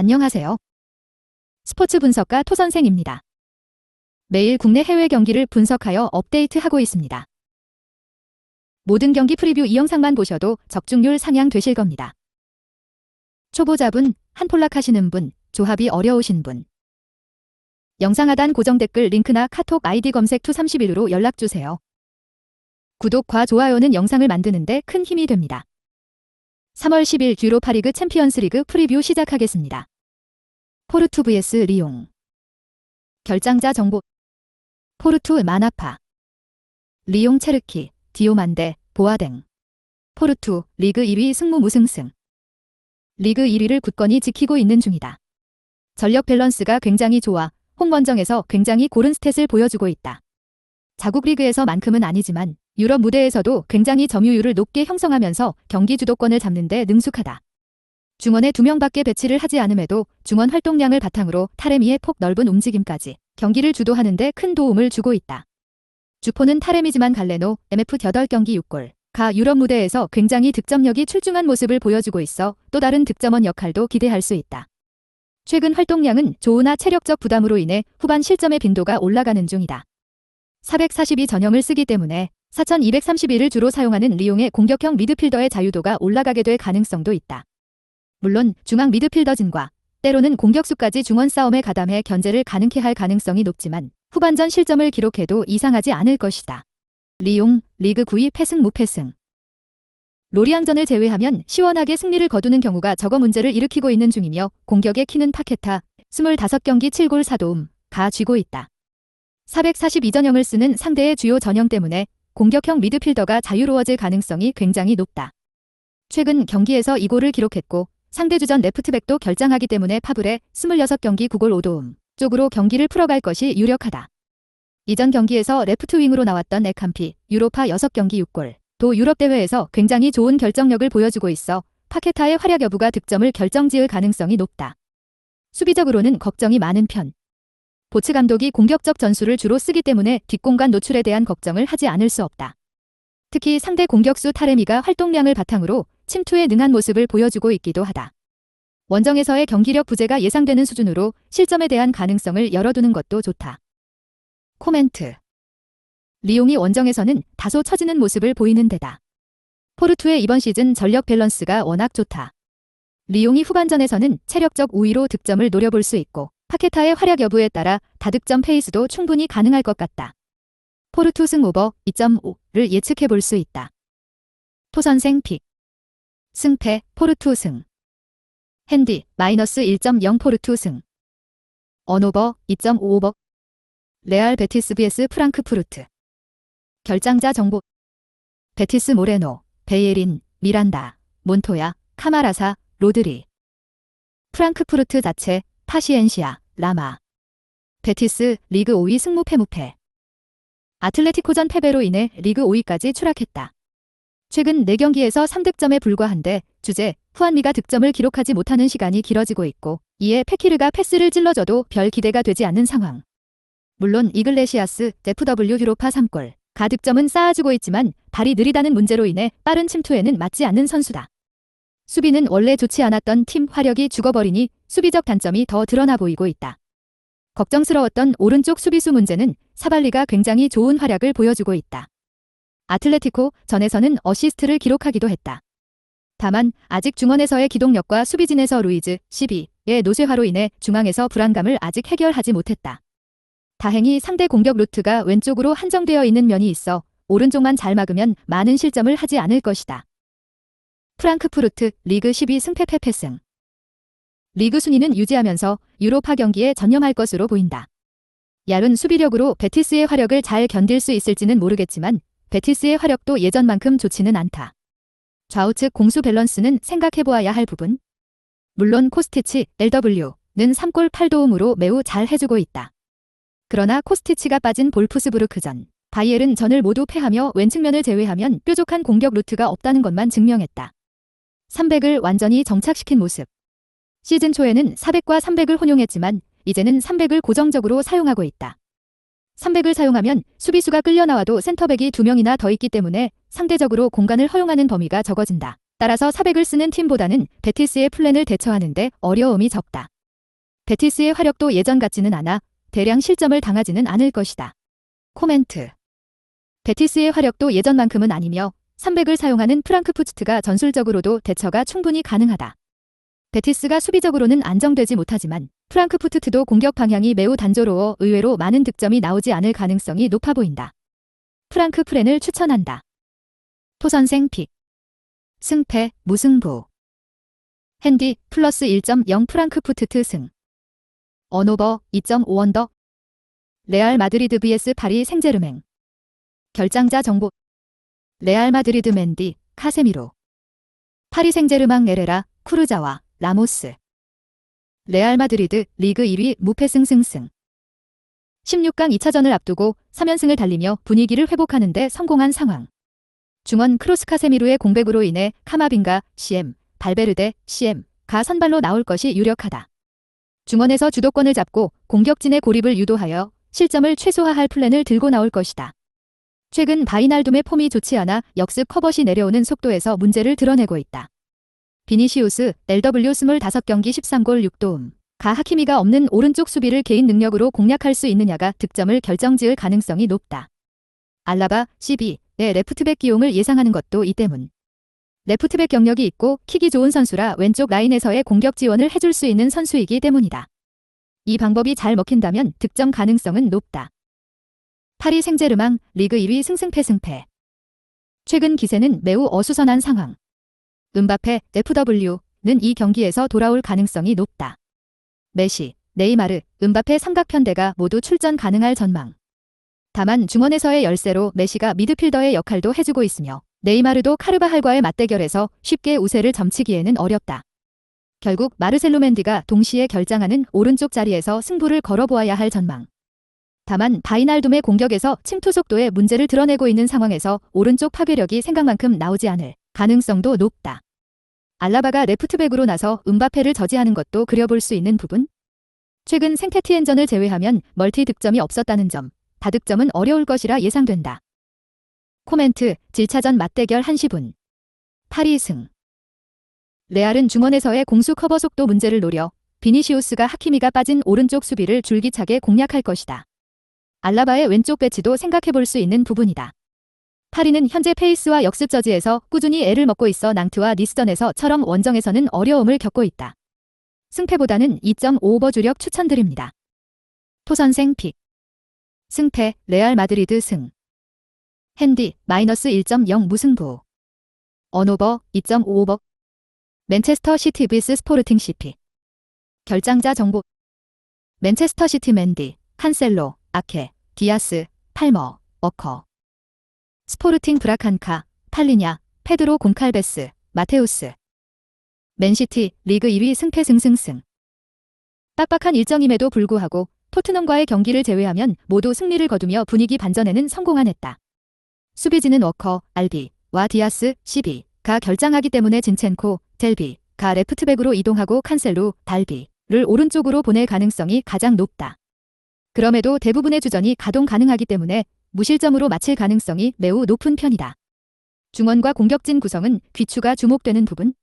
안녕하세요. 스포츠 분석가 토선생입니다. 매일 국내 해외 경기를 분석하여 업데이트하고 있습니다. 모든 경기 프리뷰 이 영상만 보셔도 적중률 상향 되실 겁니다. 초보자분, 한폴락 하시는 분, 조합이 어려우신 분. 영상 하단 고정 댓글 링크나 카톡 아이디 검색 투31로 연락주세요. 구독과 좋아요는 영상을 만드는데 큰 힘이 됩니다. 3월 10일 유로파리그 챔피언스리그 프리뷰 시작하겠습니다. 포르투 vs 리옹. 결장자 정보. 포르투 마나파, 리옹 체르키, 디오만데, 보아댕. 포르투 리그 1위 승무 무승승. 리그 1위를 굳건히 지키고 있는 중이다. 전력 밸런스가 굉장히 좋아 홈 원정에서 굉장히 고른 스탯을 보여주고 있다. 자국 리그에서만큼은 아니지만 유럽 무대에서도 굉장히 점유율을 높게 형성하면서 경기 주도권을 잡는 데 능숙하다. 중원에 2명밖에 배치를 하지 않음에도 중원 활동량을 바탕으로 타레미의 폭 넓은 움직임까지 경기를 주도하는 데 큰 도움을 주고 있다. 주포는 타레미지만 갈레노, MF 8경기 6골, 가 유럽 무대에서 굉장히 득점력이 출중한 모습을 보여주고 있어 또 다른 득점원 역할도 기대할 수 있다. 최근 활동량은 좋으나 체력적 부담으로 인해 후반 실점의 빈도가 올라가는 중이다. 442 전형을 쓰기 때문에 4231을 주로 사용하는 리옹의 공격형 미드필더의 자유도가 올라가게 될 가능성도 있다. 물론 중앙 미드필더진과 때로는 공격수까지 중원 싸움에 가담해 견제를 가능케 할 가능성이 높지만 후반전 실점을 기록해도 이상하지 않을 것이다. 리옹, 리그 9위 패승 무패승. 로리앙전을 제외하면 시원하게 승리를 거두는 경우가 적어 문제를 일으키고 있는 중이며 공격의 키는 파케타, 25경기 7골 4도움, 가 쥐고 있다. 442전형을 쓰는 상대의 주요 전형 때문에 공격형 미드필더가 자유로워질 가능성이 굉장히 높다. 최근 경기에서 2골을 기록했고 상대 주전 레프트백도 결장하기 때문에 파블의 26경기 9골 5도움 쪽으로 경기를 풀어갈 것이 유력하다. 이전 경기에서 레프트 윙으로 나왔던 에캄피, 유로파 6경기 6골, 도 유럽 대회에서 굉장히 좋은 결정력을 보여주고 있어 파케타의 활약 여부가 득점을 결정지을 가능성이 높다. 수비적으로는 걱정이 많은 편. 보츠 감독이 공격적 전술을 주로 쓰기 때문에 뒷공간 노출에 대한 걱정을 하지 않을 수 없다. 특히 상대 공격수 타레미가 활동량을 바탕으로 침투에 능한 모습을 보여주고 있기도 하다. 원정에서의 경기력 부재가 예상되는 수준으로 실점에 대한 가능성을 열어두는 것도 좋다. 코멘트. 리옹이 원정에서는 다소 처지는 모습을 보이는 데다. 포르투의 이번 시즌 전력 밸런스가 워낙 좋다. 리옹이 후반전에서는 체력적 우위로 득점을 노려볼 수 있고 파케타의 활약 여부에 따라 다득점 페이스도 충분히 가능할 것 같다. 포르투 승 오버 2.5를 예측해 볼 수 있다. 토선생 픽. 승패 포르투 승. 핸디 마이너스 1.0 포르투 승. 언오버 2.5 오버. 레알 베티스 vs 프랑크푸르트. 결장자 정보. 베티스 모레노, 베예린, 미란다, 몬토야, 카마라사, 로드리. 프랑크푸르트 자체 파시엔시아, 라마. 베티스 리그 5위 승무 패무패. 아틀레티코전 패배로 인해 리그 5위까지 추락했다. 최근 4경기에서 3득점에 불과한데 주제 후안미가 득점을 기록하지 못하는 시간이 길어지고 있고 이에 페키르가 패스를 찔러줘도 별 기대가 되지 않는 상황. 물론 이글레시아스, FW 유로파 3골, 가 득점은 쌓아주고 있지만 발이 느리다는 문제로 인해 빠른 침투에는 맞지 않는 선수다. 수비는 원래 좋지 않았던 팀 화력이 죽어버리니 수비적 단점이 더 드러나 보이고 있다. 걱정스러웠던 오른쪽 수비수 문제는 사발리가 굉장히 좋은 활약을 보여주고 있다. 아틀레티코 전에서는 어시스트를 기록하기도 했다. 다만 아직 중원에서의 기동력과 수비진에서 루이즈, 12의 노쇠화로 인해 중앙에서 불안감을 아직 해결하지 못했다. 다행히 상대 공격 루트가 왼쪽으로 한정되어 있는 면이 있어 오른쪽만 잘 막으면 많은 실점을 하지 않을 것이다. 프랑크푸르트 리그 12 승패 패패승. 리그 순위는 유지하면서 유로파 경기에 전념할 것으로 보인다. 얇은 수비력으로 베티스의 화력을 잘 견딜 수 있을지는 모르겠지만 베티스의 화력도 예전만큼 좋지는 않다. 좌우측 공수 밸런스는 생각해보아야 할 부분. 물론 코스티치, LW는 3골 8도움으로 매우 잘 해주고 있다. 그러나 코스티치가 빠진 볼프스부르크전, 바이에른 전을 모두 패하며 왼측면을 제외하면 뾰족한 공격 루트가 없다는 것만 증명했다. 300을 완전히 정착시킨 모습. 시즌 초에는 400과 300을 혼용했지만 이제는 300을 고정적으로 사용하고 있다. 300을 사용하면 수비수가 끌려 나와도 센터백이 2명이나 더 있기 때문에 상대적으로 공간을 허용하는 범위가 적어진다. 따라서 400을 쓰는 팀보다는 베티스의 플랜을 대처하는데 어려움이 적다. 베티스의 화력도 예전 같지는 않아 대량 실점을 당하지는 않을 것이다. 코멘트. 베티스의 화력도 예전만큼은 아니며 300을 사용하는 프랑크푸르트가 전술적으로도 대처가 충분히 가능하다. 베티스가 수비적으로는 안정되지 못하지만 프랑크푸르트도 공격 방향이 매우 단조로워 의외로 많은 득점이 나오지 않을 가능성이 높아 보인다. 프랑크 프렌을 추천한다. 토선생 픽. 승패, 무승부. 핸디, 플러스 1.0 프랑크푸르트 승. 언오버, 2.5 언더. 레알 마드리드 vs 파리 생제르맹. 결장자 정보. 레알 마드리드 맨디, 카세미로. 파리 생제르맹 에레라, 쿠르자와, 라모스. 레알 마드리드, 리그 1위 무패승 승승. 16강 2차전을 앞두고 3연승을 달리며 분위기를 회복하는 데 성공한 상황. 중원 크로스 카세미루의 공백으로 인해 카마빈가, CM, 발베르데, CM가 선발로 나올 것이 유력하다. 중원에서 주도권을 잡고 공격진의 고립을 유도하여 실점을 최소화할 플랜을 들고 나올 것이다. 최근 바이날둠의 폼이 좋지 않아 역습 커버시 내려오는 속도에서 문제를 드러내고 있다. 비니시우스, LW 25경기 13골 6도움. 가 하키미가 없는 오른쪽 수비를 개인 능력으로 공략할 수 있느냐가 득점을 결정지을 가능성이 높다. 알라바, CB의 레프트백 기용을 예상하는 것도 이 때문. 레프트백 경력이 있고 킥이 좋은 선수라 왼쪽 라인에서의 공격 지원을 해줄 수 있는 선수이기 때문이다. 이 방법이 잘 먹힌다면 득점 가능성은 높다. 파리 생제르맹 리그 1위 승패. 최근 기세는 매우 어수선한 상황. 음바페, FW는 이 경기에서 돌아올 가능성이 높다. 메시, 네이마르, 음바페 삼각편대가 모두 출전 가능할 전망. 다만 중원에서의 열세로 메시가 미드필더의 역할도 해주고 있으며 네이마르도 카르바할과의 맞대결에서 쉽게 우세를 점치기에는 어렵다. 결국 마르셀로 맨디가 동시에 결장하는 오른쪽 자리에서 승부를 걸어보아야 할 전망. 다만 바이날둠의 공격에서 침투 속도에 문제를 드러내고 있는 상황에서 오른쪽 파괴력이 생각만큼 나오지 않을 가능성도 높다. 알라바가 레프트백으로 나서 음바페를 저지하는 것도 그려볼 수 있는 부분? 최근 생테티엔전을 제외하면 멀티 득점이 없었다는 점, 다득점은 어려울 것이라 예상된다. 코멘트, 질차전 맞대결 1시 분. 파리 승. 레알은 중원에서의 공수 커버 속도 문제를 노려 비니시우스가 하키미가 빠진 오른쪽 수비를 줄기차게 공략할 것이다. 알라바의 왼쪽 배치도 생각해볼 수 있는 부분이다. 파리는 현재 페이스와 역습 저지에서 꾸준히 애를 먹고 있어 낭트와 니스전에서처럼 원정에서는 어려움을 겪고 있다. 승패보다는 2.5 오버 주력 추천드립니다. 토선생 픽. 승패, 레알 마드리드 승. 핸디, 마이너스 1.0 무승부. 언오버, 2.5 오버. 맨체스터 시티 vs 스포르팅 CP. 결장자 정보. 맨체스터 시티 맨디, 칸셀로, 아케, 디아스, 팔머, 워커. 스포르팅 브라칸카, 팔리냐, 페드로 곤칼베스, 마테우스. 맨시티, 리그 2위 승패 승승승. 빡빡한 일정임에도 불구하고 토트넘과의 경기를 제외하면 모두 승리를 거두며 분위기 반전에는 성공하냈다. 수비진은 워커, 알비와 디아스, CB가 결장하기 때문에 진첸코, 델비가 레프트백으로 이동하고 칸셀루, 달비를 오른쪽으로 보낼 가능성이 가장 높다. 그럼에도 대부분의 주전이 가동 가능하기 때문에 무실점으로 마칠 가능성이 매우 높은 편이다. 중원과 공격진 구성은 귀추가 주목되는 부분.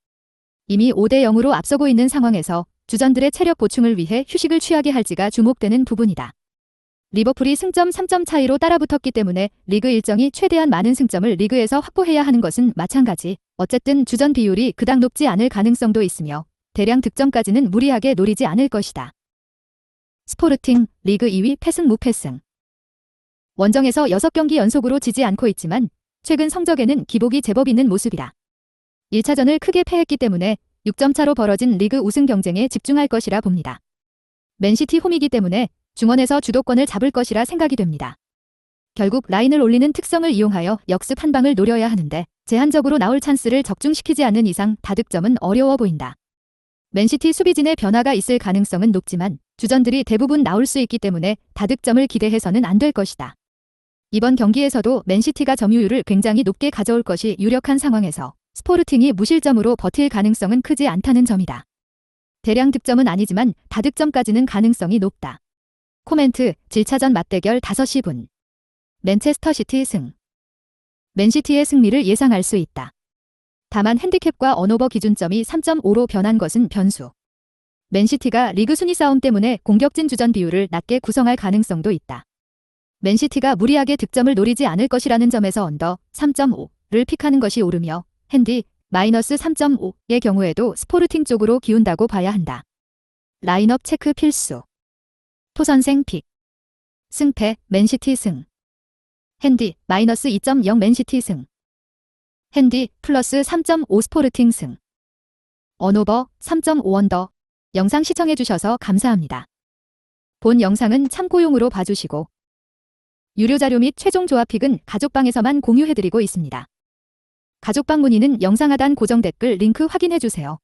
이미 5대 0으로 앞서고 있는 상황에서 주전들의 체력 보충을 위해 휴식을 취하게 할지가 주목되는 부분이다. 리버풀이 승점 3점 차이로 따라붙었기 때문에 리그 일정이 최대한 많은 승점을 리그에서 확보해야 하는 것은 마찬가지. 어쨌든 주전 비율이 그닥 높지 않을 가능성도 있으며 대량 득점까지는 무리하게 노리지 않을 것이다. 스포르팅, 리그 2위 패승 무패승. 원정에서 6경기 연속으로 지지 않고 있지만 최근 성적에는 기복이 제법 있는 모습이다. 1차전을 크게 패했기 때문에 6점 차로 벌어진 리그 우승 경쟁에 집중할 것이라 봅니다. 맨시티 홈이기 때문에 중원에서 주도권을 잡을 것이라 생각이 됩니다. 결국 라인을 올리는 특성을 이용하여 역습 한 방을 노려야 하는데 제한적으로 나올 찬스를 적중시키지 않는 이상 다득점은 어려워 보인다. 맨시티 수비진의 변화가 있을 가능성은 높지만 주전들이 대부분 나올 수 있기 때문에 다득점을 기대해서는 안 될 것이다. 이번 경기에서도 맨시티가 점유율을 굉장히 높게 가져올 것이 유력한 상황에서 스포르팅이 무실점으로 버틸 가능성은 크지 않다는 점이다. 대량 득점은 아니지만 다득점까지는 가능성이 높다. 코멘트, 질차전 맞대결 5시 분. 맨체스터 시티 승. 맨시티의 승리를 예상할 수 있다. 다만 핸디캡과 언오버 기준점이 3.5로 변한 것은 변수. 맨시티가 리그 순위 싸움 때문에 공격진 주전 비율을 낮게 구성할 가능성도 있다. 맨시티가 무리하게 득점을 노리지 않을 것이라는 점에서 언더 3.5를 픽하는 것이 옳으며 핸디 마이너스 3.5의 경우에도 스포르팅 쪽으로 기운다고 봐야 한다. 라인업 체크 필수. 토선생 픽. 승패 맨시티 승. 핸디 마이너스 2.0 맨시티 승. 핸디 플러스 3.5 스포르팅 승. 언오버 3.5 언더. 영상 시청해주셔서 감사합니다. 본 영상은 참고용으로 봐주시고 유료 자료 및 최종 조합픽은 가족방에서만 공유해드리고 있습니다. 가족방 문의는 영상 하단 고정 댓글 링크 확인해주세요.